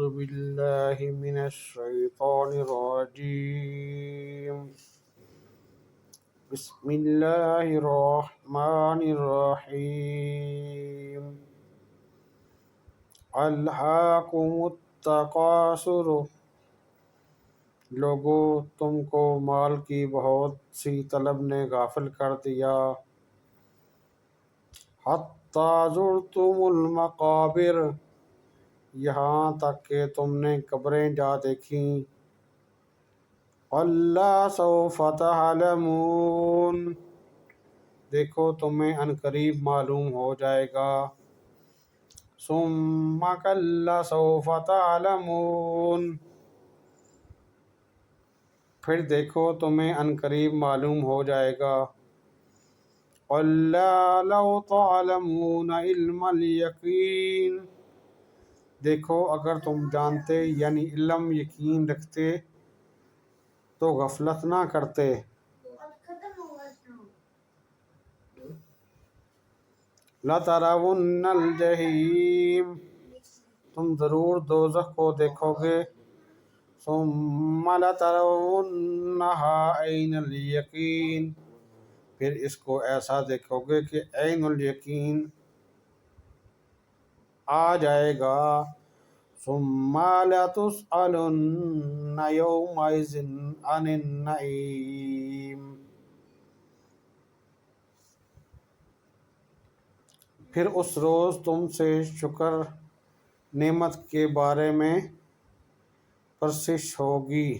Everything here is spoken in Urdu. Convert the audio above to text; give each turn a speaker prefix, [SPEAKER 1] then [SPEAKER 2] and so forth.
[SPEAKER 1] بالله من الشيطان الرجيم بسم الله الرحمن الرحيم ألهاكم التكاثر لوگو تم کو مال کی بہت سی طلب نے غافل کر دیا حتی زرتم المقابر یہاں تک کہ تم نے قبریں جا دیکھیں اللہ سوف تعلمون دیکھو تمہیں عنقریب معلوم ہو جائے گا ثم کلا سوف تعلمون پھر دیکھو تمہیں عنقریب معلوم ہو جائے گا اللہ لو تعلمون علم الیقین دیکھو اگر تم جانتے یعنی علم یقین رکھتے تو غفلت نہ کرتے لَتَرَوُنَّ الْجَحِیمَ تم ضرور دوزخ کو دیکھو گے ثُمَّ لَتَرَوُنَّهَا عَیْنَ الْیَقِین پھر اس کو ایسا دیکھو گے کہ عین الیقین آ جائے گا ثُمَّ لَتُسْأَلُنَّ یَوْمَئِذٍ عَنِ النَّعِیمِ پھر اس روز تم سے شکر نعمت کے بارے میں پرسش ہوگی